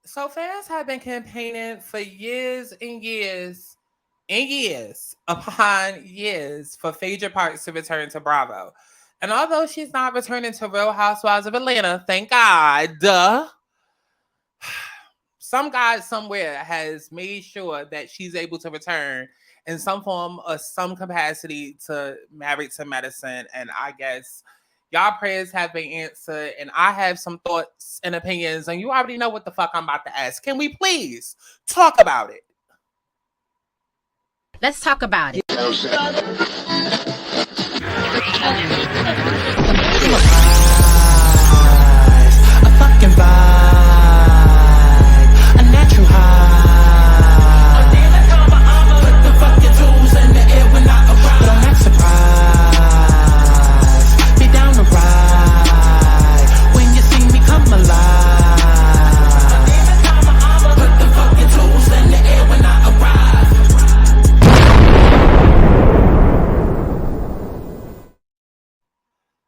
So fans have been campaigning for years and years and years upon years for Phaedra Parks to return to Bravo. And although she's not returning to Real Housewives of Atlanta, thank God, some guy somewhere has made sure that she's able to return in some form or some capacity to Married to Medicine. And I guess y'all prayers have been answered. And I have some thoughts and opinions. And you already know what the fuck I'm about to ask. Can we please talk about it? Let's talk about it. A fucking vibe, a natural high. Put the fucking tools in the air when I arrive. But I'm not surprised. Be down to ride when you see me come alive. Put the fucking tools in the air when I arrive.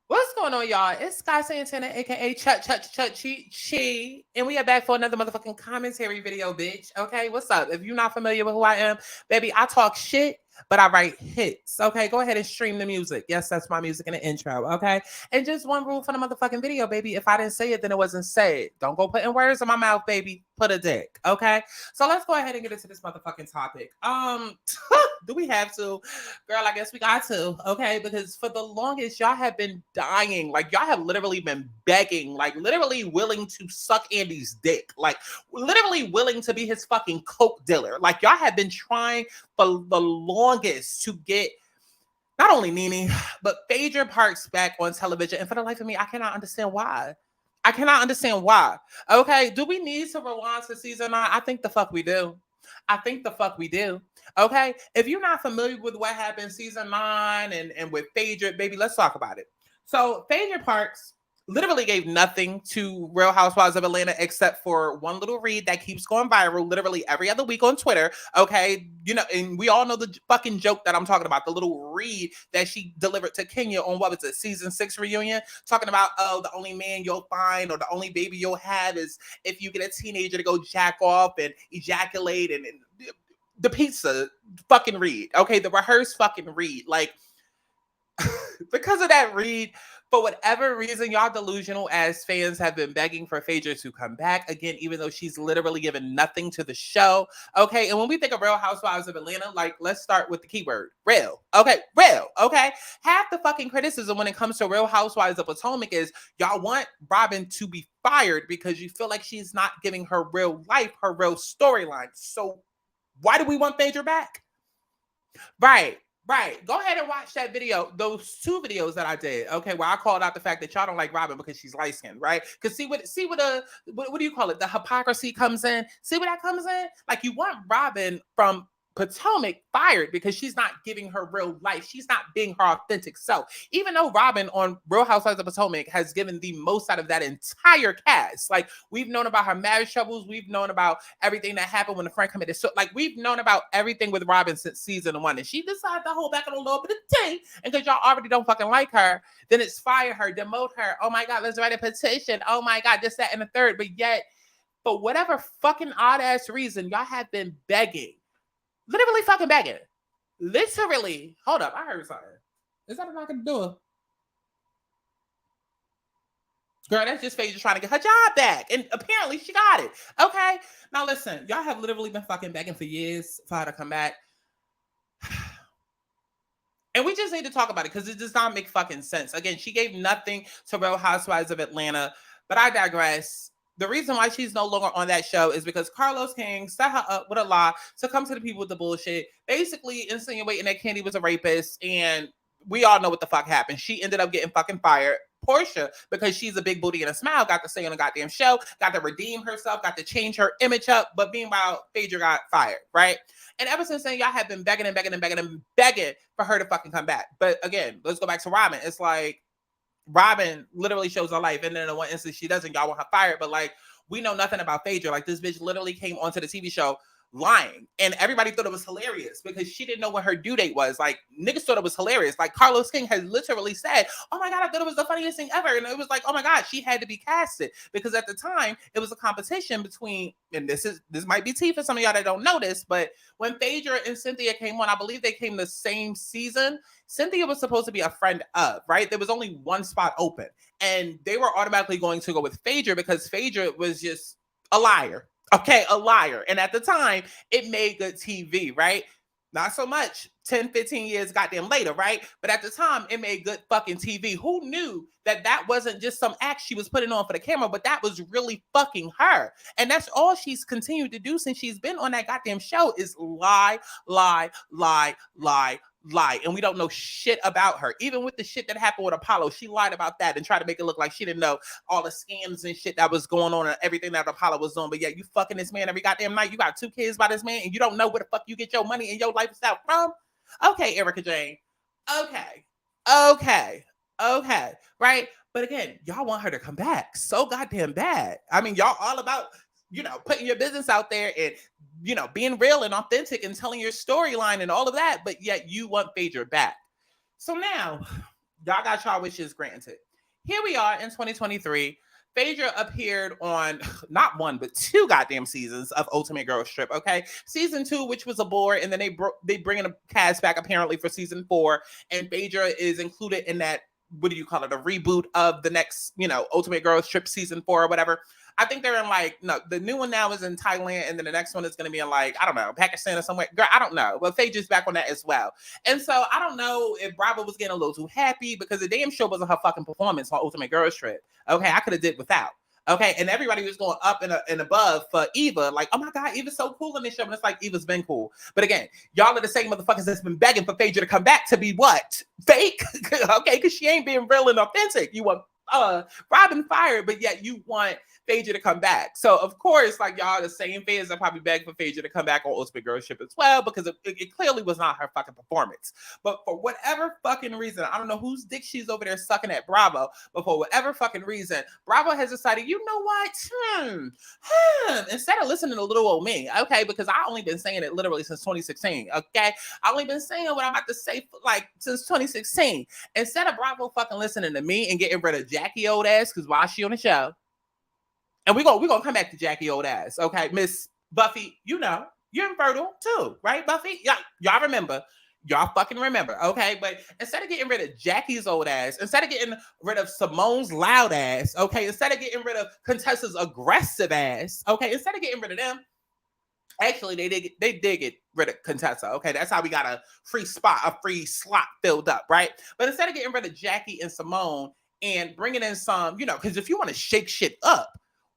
What's going on, y'all? It's Sky Santana, aka Chi, and we are back for another motherfucking commentary video, bitch. Okay, what's up? If you're not familiar with who I am, baby, I talk shit, but I write hits. Okay, go ahead and stream the music. Yes, that's my music in the intro. Okay, and just one rule for the motherfucking video, baby. If I didn't say it, then it wasn't said. Don't go putting words in my mouth, baby. Put a dick. Okay, so let's go ahead and get into this motherfucking topic. Do we have to? Girl, I guess we got to, okay? Because for the longest, y'all have been dying. Like, y'all have literally been begging, like, literally willing to suck Andy's dick. Like, literally willing to be his fucking coke dealer. Like, y'all have been trying for the longest to get not only Nene, but Phaedra Parks back on television. And for the life of me, I cannot understand why. I cannot understand why. Okay, do we need to rewind to season 9? I think the fuck we do. I think the fuck we do. Okay. If you're not familiar with what happened season 9 and with Phaedra, baby, let's talk about it. So Phaedra Parks literally gave nothing to Real Housewives of Atlanta except for one little read that keeps going viral literally every other week on Twitter. Okay. You know, and we all know the fucking joke that I'm talking about, the little read that she delivered to Kenya on what was it, season 6 reunion, talking about, oh, the only man you'll find or the only baby you'll have is if you get a teenager to go jack off and ejaculate and the pizza fucking read. Okay, the rehearsed fucking read. Like, because of that read, for whatever reason, y'all delusional as fans have been begging for Phaedra to come back again, even though she's literally given nothing to the show. Okay, and when we think of Real Housewives of Atlanta, like, let's start with the keyword real. Okay, real. Okay, half the fucking criticism when it comes to Real Housewives of Potomac is y'all want Robin to be fired because you feel like she's not giving her real life, her real storyline. So why do we want Phaedra back? Right. Right. Go ahead and watch that video, those 2 videos that I did. Okay, where I called out the fact that y'all don't like Robin because she's light skinned, right? Because see what what do you call it? The hypocrisy comes in. See where that comes in? Like, you want Robin from Potomac fired because she's not giving her real life. She's not being her authentic self. Even though Robin on Real Housewives of Potomac has given the most out of that entire cast. Like, we've known about her marriage troubles. We've known about everything that happened when the friend committed. So, like, we've known about everything with Robin since season 1. And she decided to hold back on a little bit of tea. And because y'all already don't fucking like her, then it's fire her, demote her. Oh my God, let's write a petition. Oh my God, this, that, and the third. But yet, for whatever fucking odd ass reason, y'all have been begging. Literally fucking begging. Literally. Hold up. I heard something. Is that a knock at the door? Girl, that's just Phaedra trying to get her job back. And apparently she got it. Okay. Now listen, y'all have literally been fucking begging for years for her to come back. And we just need to talk about it because it does not make fucking sense. Again, she gave nothing to Real Housewives of Atlanta. But I digress. The reason why she's no longer on that show is because Carlos King set her up with a lie to come to the people with the bullshit, basically insinuating that Candy was a rapist, and we all know what the fuck happened. She ended up getting fucking fired. Porsha, because she's a big booty and a smile, got to stay on a goddamn show, got to redeem herself, got to change her image up, but meanwhile, Phaedra got fired, right? And ever since then, y'all have been begging and begging and begging and begging for her to fucking come back. But again, let's go back to Robin. It's like, Robin literally shows her life, and then in one instance she doesn't. Y'all want her fired, but like, we know nothing about Phaedra. Like, this bitch literally came onto the TV show lying. And everybody thought it was hilarious because she didn't know when her due date was. Like, niggas thought it was hilarious. Like, Carlos King has literally said, oh my God, I thought it was the funniest thing ever. And it was like, oh my God, she had to be casted. Because at the time, it was a competition between, and this might be tea for some of y'all that don't know this, but when Phaedra and Cynthia came on, I believe they came the same season. Cynthia was supposed to be a friend of, right? There was only one spot open. And they were automatically going to go with Phaedra because Phaedra was just a liar. Okay, a liar. And at the time, it made good TV, right? Not so much 10, 15 years goddamn later, right? But at the time, it made good fucking TV. Who knew that that wasn't just some act she was putting on for the camera, but that was really fucking her. And that's all she's continued to do since she's been on that goddamn show is lie, lie, lie, lie, lie. And we don't know shit about her. Even with the shit that happened with Apollo, she lied about that and tried to make it look like she didn't know all the scams and shit that was going on and everything that Apollo was doing. But yeah, you fucking this man every goddamn night. You got 2 kids by this man and you don't know where the fuck you get your money and your lifestyle from? Okay, Erica Jane. Okay. Right? But again, y'all want her to come back so goddamn bad. I mean, y'all all about, putting your business out there and, being real and authentic and telling your storyline and all of that. But yet you want Phaedra back. So now, y'all got y'all wishes granted. Here we are in 2023. Phaedra appeared on not 1, but 2 goddamn seasons of Ultimate Girls Trip, okay? Season 2, which was a bore, and then they bring in a cast back apparently for season 4, and Phaedra is included in that, what do you call it, a reboot of the next, Ultimate Girls Trip season 4 or whatever. I think they're in the new one now is in Thailand, and then the next one is going to be in I don't know, Pakistan or somewhere. Girl, I don't know. But Phaedra's back on that as well. And so I don't know if Bravo was getting a little too happy because the damn show wasn't her fucking performance on Ultimate Girls Trip. Okay, I could have did without. Okay, and everybody was going up and above for Eva. Like, oh my God, Eva's so cool in this show. And it's like, Eva's been cool. But again, y'all are the same motherfuckers that's been begging for Phaedra to come back to be what? Fake? Okay, because she ain't being real and authentic. You want Robin fired, but yet you want Phaedra to come back. So of course, y'all the same fans that probably begged for Phaedra to come back on Ultimate Girls Trip as well, because it clearly was not her fucking performance. But for whatever fucking reason, I don't know whose dick she's over there sucking at Bravo, but for whatever fucking reason, Bravo has decided, you know what? Instead of listening to little old me, okay, because I only been saying it literally since 2016, okay? I only been saying what I'm about to say since 2016. Instead of Bravo fucking listening to me and getting rid of Jackie old ass, because why is she on the show? And we're gonna come back to Jackie old ass, okay? Miss Buffy, you're infertile too, right, Buffy? Y'all remember. Y'all fucking remember, okay? But instead of getting rid of Jackie's old ass, instead of getting rid of Simone's loud ass, okay? Instead of getting rid of Contessa's aggressive ass, okay? Instead of getting rid of them, actually, they did get rid of Contessa, okay? That's how we got a free slot filled up, right? But instead of getting rid of Jackie and Simone and bringing in some, because if you want to shake shit up,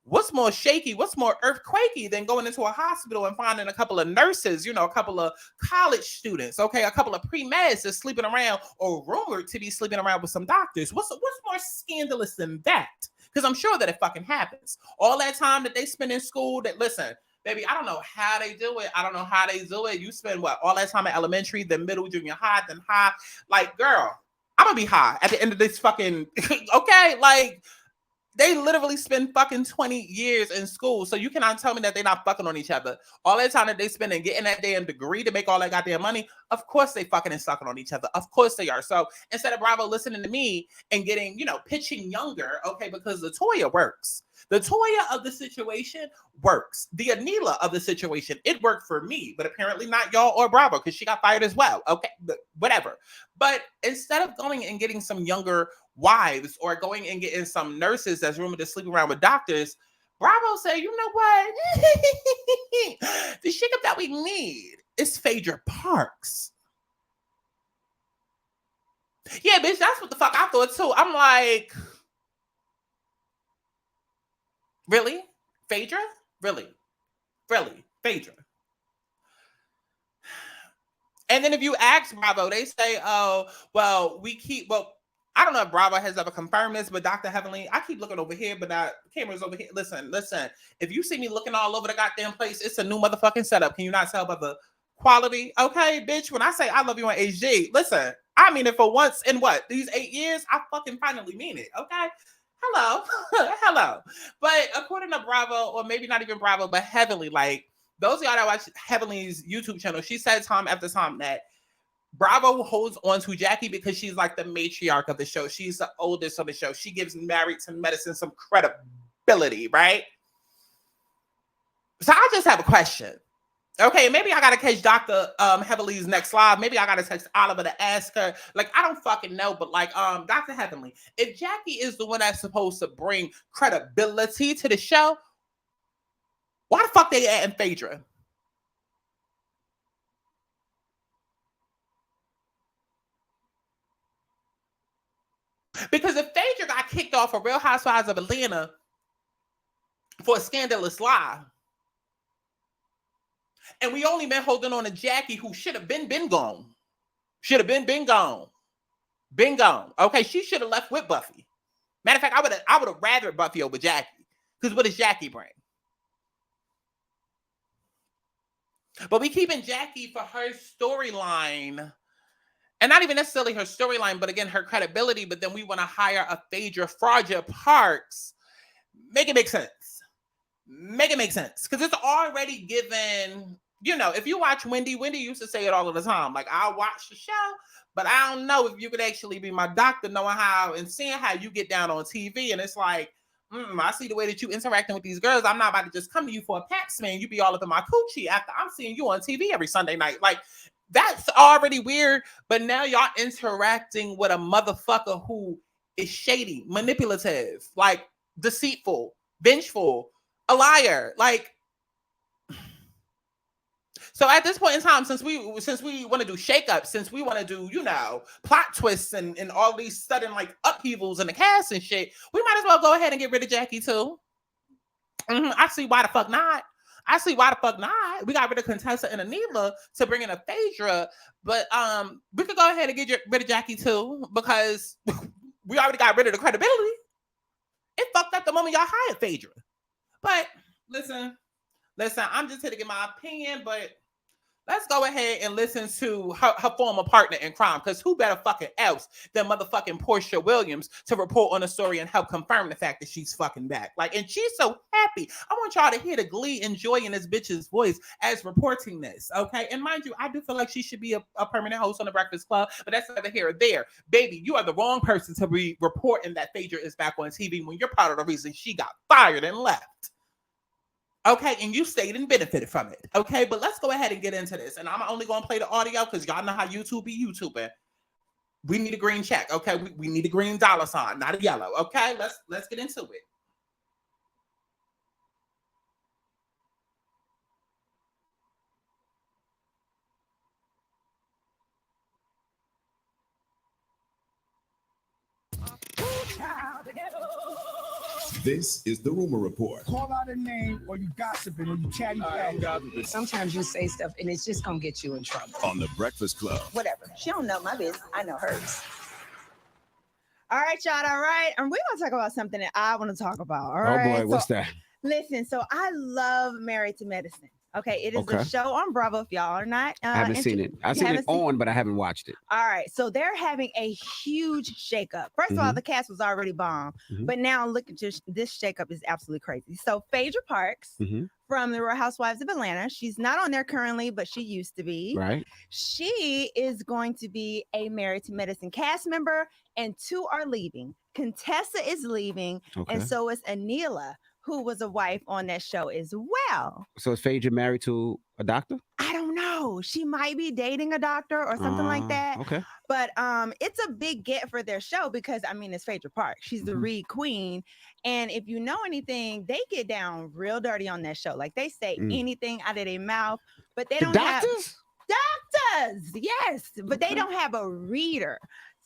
what's more shaky, what's more earthquakey than going into a hospital and finding a couple of nurses, a couple of college students, okay, a couple of pre-meds that's sleeping around or rumored to be sleeping around with some doctors? What's more scandalous than that? Because I'm sure that it fucking happens. All that time that they spend in school, listen, baby, I don't know how they do it. You spend all that time at elementary, then middle, junior high, then high. Girl, I'm gonna be high at the end of this fucking, okay? They literally spend fucking 20 years in school. So you cannot tell me that they're not fucking on each other. All that time that they spend in getting that damn degree to make all that goddamn money, of course they fucking and sucking on each other. Of course they are. So instead of Bravo listening to me and getting, pitching younger, okay, because the Toya works. The Toya of the situation works. The Anila of the situation, it worked for me, but apparently not y'all or Bravo, because she got fired as well. Okay, whatever. But instead of going and getting some younger wives or going and getting some nurses that's rumored to sleep around with doctors, Bravo say, you know what? The shakeup that we need is Phaedra Parks. Yeah, bitch, that's what the fuck I thought too. I'm like, really? Phaedra? Really? Phaedra? And then if you ask Bravo, they say, oh, well, I don't know if Bravo has ever confirmed this, but Dr. Heavenly, I keep looking over here, but the camera's over here. Listen. If you see me looking all over the goddamn place, it's a new motherfucking setup. Can you not tell by the quality? Okay, bitch, when I say I love you on HG, listen, I mean it for once in these 8 years, I fucking finally mean it, okay? Hello. But according to Bravo, or maybe not even Bravo, but Heavenly, those of y'all that watch Heavenly's YouTube channel, she said time after time that Bravo holds on to Jackie because she's like the matriarch of the show. She's the oldest of the show. She gives Married to Medicine some credibility, right? So I just have a question. Okay, maybe I gotta catch Dr. Heavenly's next live. Maybe I gotta text Oliver to ask her. Like, I don't fucking know, but like, Dr. Heavenly, if Jackie is the one that's supposed to bring credibility to the show, why the fuck they adding Phaedra? Because if Phaedra got kicked off of Real Housewives of Atlanta for a scandalous lie, and we only been holding on to Jackie, who should have been gone. Should have been gone. Been gone. Okay, she should have left with Buffy. Matter of fact, I would have rather Buffy over Jackie. Because what does Jackie bring? But we keeping Jackie for her storyline. And not even necessarily her storyline, but again, her credibility. But then we want to hire a Phaedra Parks. Make it make sense. Make it make sense. Because it's already given, you know, if you watch Wendy used to say it all of the time. Like, I'll watch the show, but I don't know if you could actually be my doctor, knowing how and seeing how you get down on TV. And it's like, I see the way that you interacting with these girls. I'm not about to just come to you for a pap smear. You be all up in my coochie after I'm seeing you on TV every Sunday night. Like, that's already weird. But now y'all interacting with a motherfucker who is shady, manipulative, like deceitful, vengeful, a liar. Like, so at this point in time, since we want to do shakeups, since we want to do, you know, plot twists and all these sudden like upheavals in the cast and shit, we might as well go ahead and get rid of Jackie too. I see why the fuck not. We got rid of Contessa and Anila to bring in a Phaedra, but we could go ahead and get rid of Jackie too, because we already got rid of the credibility. It fucked up the moment y'all hired Phaedra. But listen, I'm just here to get my opinion, but let's go ahead and listen to her former partner in crime, because who better fucking else than motherfucking Porsha Williams to report on the story and help confirm the fact that she's fucking back. Like, and she's so happy. I want y'all to hear the glee and joy in this bitch's voice as reporting this, okay? And mind you, I do feel like she should be a permanent host on The Breakfast Club, but that's neither here or there. Baby, you are the wrong person to be reporting that Phaedra is back on TV when you're part of the reason she got fired and left. Okay, and you stayed and benefited from it. Okay, but let's go ahead and get into this. And I'm only going to play the audio because y'all know how YouTube be YouTubing. We need a green check. Okay, we need a green dollar sign, not a yellow. Okay, let's get into it. This is the Rumor Report. Call out a name, or you gossiping, or you chatty. Sometimes you say stuff and it's just gonna get you in trouble. On The Breakfast Club. Whatever. She don't know my business. I know hers. All right, y'all. All right. And we're gonna talk about something that I want to talk about. All right. Oh boy, what's that? Listen, so I love Married to Medicine. Okay, it is a show on Bravo. If y'all are not, I haven't seen it. I've seen it on, but I haven't watched it. All right, so they're having a huge shakeup. First of all, the cast was already bomb, but now look at just this shakeup is absolutely crazy. So Phaedra Parks from the Real Housewives of Atlanta, she's not on there currently, but she used to be. Right. She is going to be a Married to Medicine cast member, and two are leaving. Contessa is leaving, and so is Anila, who was a wife on that show as well. So is Phaedra married to a doctor? I don't know. She might be dating a doctor or something like that. Okay. But it's a big get for their show because, I mean, it's Phaedra Parks. She's the Reed Queen. And if you know anything, they get down real dirty on that show. Like, they say anything out of their mouth, but they don't have... Doctors! Yes! But they don't have a reader.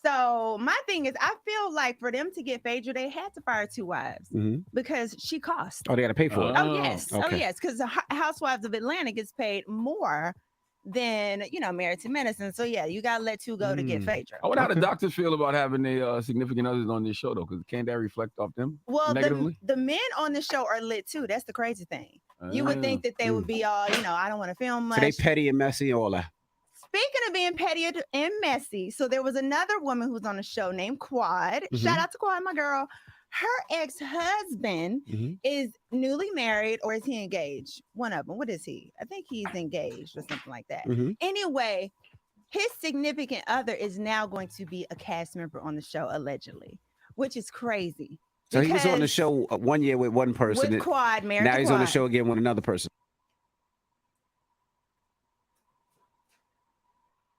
So my thing is, I feel like for them to get Phaedra, they had to fire two wives because she cost. Oh, they got to pay for it. Oh, yes. Okay. Oh, yes. Because the Housewives of Atlanta gets paid more than, you know, Married to Medicine. So, yeah, you got to let two go to get Phaedra. I wonder how the doctors feel about having their significant others on this show, though, because can't that reflect off them negatively? The men on the show are lit, too. That's the crazy thing. You would think that they would be all, you know, I don't want to film much. So they petty and messy, all that. Speaking of being petty and messy, so there was another woman who was on the show named Quad. Shout out to Quad, my girl. Her ex-husband is newly married, or is he engaged? One of them. What is he? I think he's engaged or something like that. Anyway, his significant other is now going to be a cast member on the show, allegedly, which is crazy. So he was on the show 1 year with one person. With Quad, married now to he's Quad. on the show again with another person.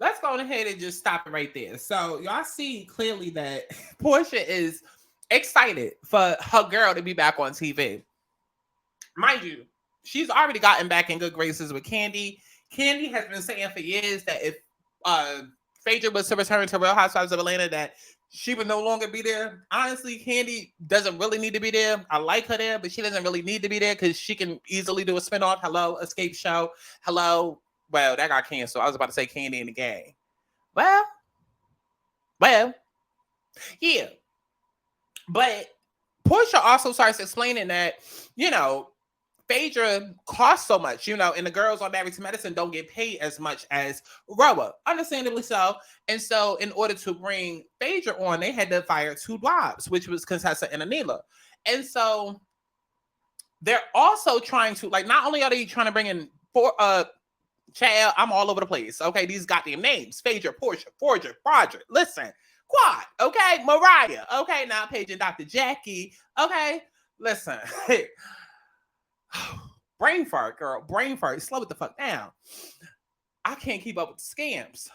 Let's go ahead and just stop it right there. So y'all see clearly that Porsha is excited for her girl to be back on TV. Mind you, she's already gotten back in good graces with Kandi. Kandi has been saying for years that if Phaedra was to return to Real Housewives of Atlanta, that she would no longer be there. Honestly, Kandi doesn't really need to be there. I like her there, but she doesn't really need to be there because she can easily do a spinoff. Hello, Escape Show. Hello. Well, that got canceled. I was about to say Kandi in the Gang. Well, yeah. But Porsha also starts explaining that, you know, Phaedra costs so much, you know, and the girls on Married to Medicine don't get paid as much as RHOA, understandably so. And so in order to bring Phaedra on, they had to fire 2 wives, which was Contessa and Anila. And so they're also trying to, like, not only are they trying to bring in Chad, I'm all over the place. Okay, these goddamn names: Phaedra, Porsha, Forger, Broderick. Listen, Quad. Okay, Mariah. Okay, now Paige and Dr. Jackie. Okay, listen. Brain fart, girl. Brain fart. Slow it the fuck down. I can't keep up with the scams.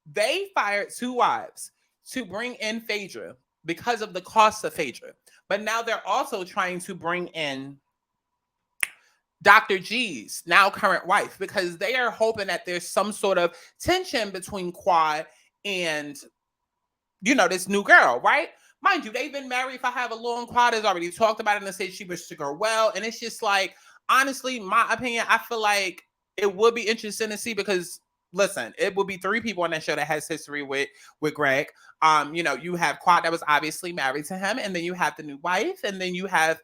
They fired 2 wives to bring in Phaedra because of the cost of Phaedra, but now they're also trying to bring in Dr. G's now current wife, because they are hoping that there's some sort of tension between Quad and, you know, this new girl, right? Mind you, they've been married for however long. Quad has already talked about it and said she wished the girl well. And it's just like, honestly, my opinion, I feel like it would be interesting to see because, listen, it would be 3 people on that show that has history with Greg. You know, you have Quad that was obviously married to him, and then you have the new wife, and then you have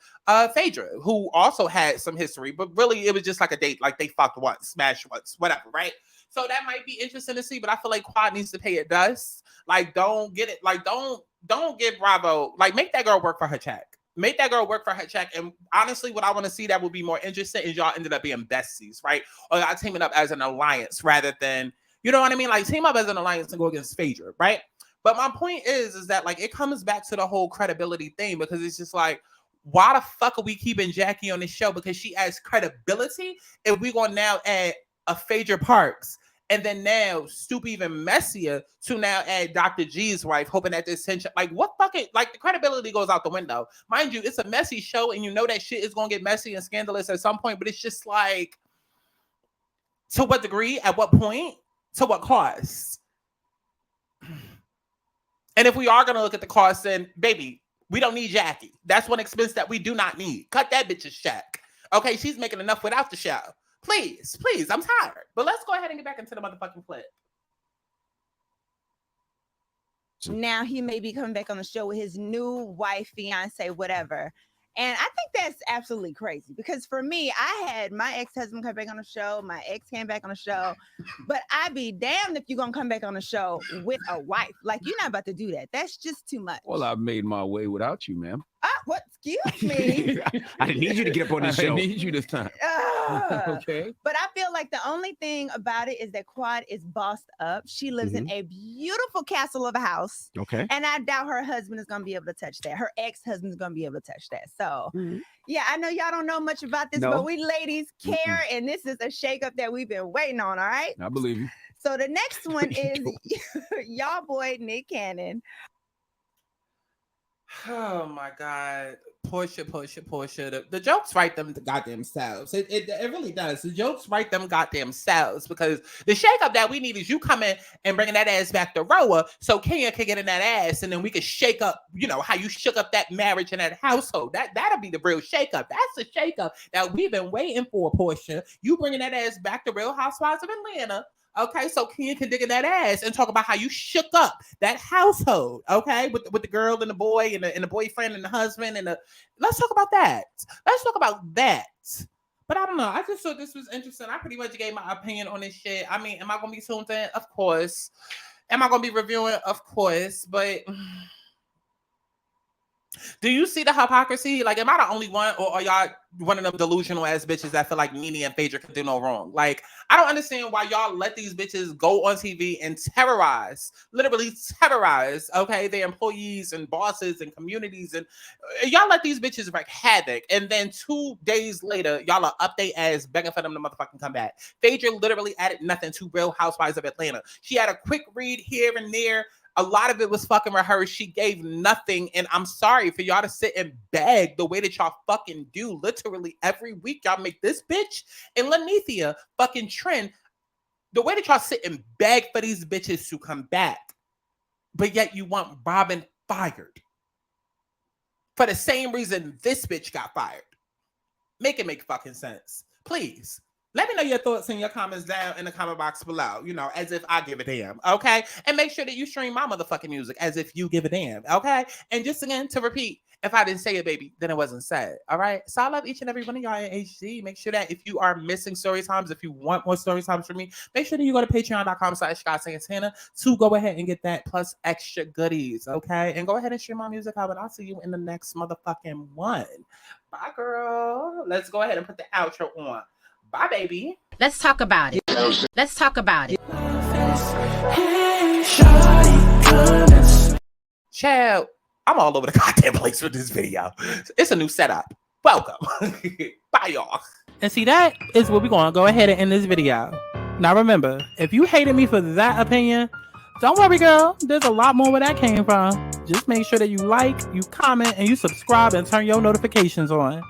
Phaedra, who also had some history, but really it was just like a date, like they fucked once, smashed once, whatever, right? So that might be interesting to see, but I feel like Quad needs to pay it dust. Like, don't get it, like, don't give Bravo, like, make that girl work for her check. Make that girl work for her check. And honestly, what I want to see that would be more interesting is y'all ended up being besties, right? Or y'all teaming up as an alliance rather than, you know what I mean? Like, team up as an alliance and go against Phaedra, right? But my point is that, like, it comes back to the whole credibility thing, because it's just like, why the fuck are we keeping Jackie on this show? Because she adds credibility. If we gonna now add a Phaedra Parks, and then now stoop even messier to now add Dr. G's wife, hoping that this tension, like, what fucking, like, the credibility goes out the window. Mind you, it's a messy show, and you know that shit is gonna get messy and scandalous at some point, but it's just like, to what degree, at what point, to what cost? And if we are gonna look at the cost, then baby, we don't need Jackie. That's one expense that we do not need. Cut that bitch's check. Okay, she's making enough without the show. Please, I'm tired. But let's go ahead and get back into the motherfucking clip. Now he may be coming back on the show with his new wife, fiance, whatever. And I think that's absolutely crazy, because for me, I had my ex-husband come back on the show. My ex came back on the show. But I'd be damned if you're going to come back on the show with a wife. Like, you're not about to do that. That's just too much. Well, I've made my way without you, ma'am. What? Excuse me. I didn't need you to get up on this show. I need you this time. Okay. But I feel like the only thing about it is that Quad is bossed up. She lives in a beautiful castle of a house. Okay. And I doubt her husband is going to be able to touch that. Her ex-husband is going to be able to touch that. So, yeah, I know y'all don't know much about this, but we ladies care. And this is a shakeup that we've been waiting on, all right? I believe you. So the next one is y'all boy, Nick Cannon. Oh my God. Porsha. The jokes write them goddamn selves. It really does. The jokes write them goddamn selves, because the shakeup that we need is you coming and bringing that ass back to RHOA so Kenya can get in that ass, and then we can shake up, you know, how you shook up that marriage and that household. That'll be the real shakeup. That's the shakeup that we've been waiting for, Porsha. You bringing that ass back to Real Housewives of Atlanta. Okay, so Kenya can dig in that ass and talk about how you shook up that household, okay, with the girl and the boy and the boyfriend and the husband let's talk about that. But I don't know. I just thought this was interesting. I pretty much gave my opinion on this shit. I mean, am I gonna be tuned in? Of course. Am I gonna be reviewing? Of course. But Do you see the hypocrisy? Like, am I the only one, or are y'all one of them delusional ass bitches that feel like Nene and Phaedra can do no wrong? Like, I don't understand why y'all let these bitches go on TV and literally terrorize, okay, their employees and bosses and communities, and y'all let these bitches wreak havoc. And then 2 days later, y'all are update ass begging for them to motherfucking come back. Phaedra literally added nothing to Real Housewives of Atlanta. She had a quick read here and there. A lot of it was fucking rehearsed. She gave nothing. And I'm sorry for y'all to sit and beg the way that y'all fucking do. Literally every week, y'all make this bitch and Lanithia fucking trend. The way that y'all sit and beg for these bitches to come back. But yet you want Robin fired. For the same reason this bitch got fired. Make it make fucking sense. Please. Let me know your thoughts and your comments down in the comment box below, you know, as if I give a damn, okay? And make sure that you stream my motherfucking music as if you give a damn, okay? And just again, to repeat, if I didn't say it, baby, then it wasn't said, all right? So I love each and every one of y'all in HD. Make sure that if you are missing story times, if you want more story times from me, make sure that you go to patreon.com/Sky Santana to go ahead and get that plus extra goodies, okay? And go ahead and stream my music out, and I'll see you in the next motherfucking one. Bye, girl. Let's go ahead and put the outro on. Bye, baby. Let's talk about it. Let's talk about it. Child, I'm all over the goddamn place with this video. It's a new setup. Welcome. Bye, y'all. And see, that is what we're going to go ahead and end this video. Now, remember, if you hated me for that opinion, don't worry, girl. There's a lot more where that came from. Just make sure that you like, you comment, and you subscribe and turn your notifications on.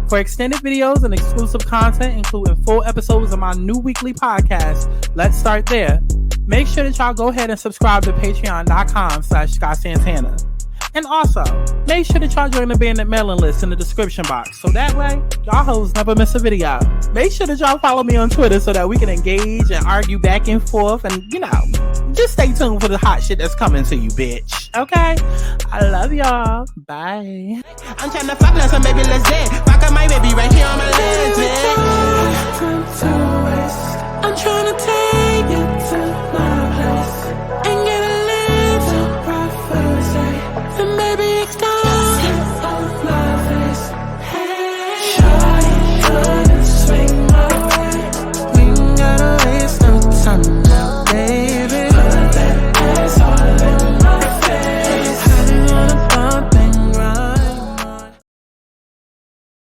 For extended videos and exclusive content, including full episodes of my new weekly podcast, Let's Start There, make sure that y'all go ahead and subscribe to patreon.com/Sky Santana. And also, make sure that y'all join the bandit mailing list in the description box, so that way, y'all hoes never miss a video. Make sure that y'all follow me on Twitter so that we can engage and argue back and forth, and, you know, just stay tuned for the hot shit that's coming to you, bitch. Okay? I love y'all. Bye. I'm tryna fuck now, so baby, let's dance. Fuck up my baby right here on my legs, man.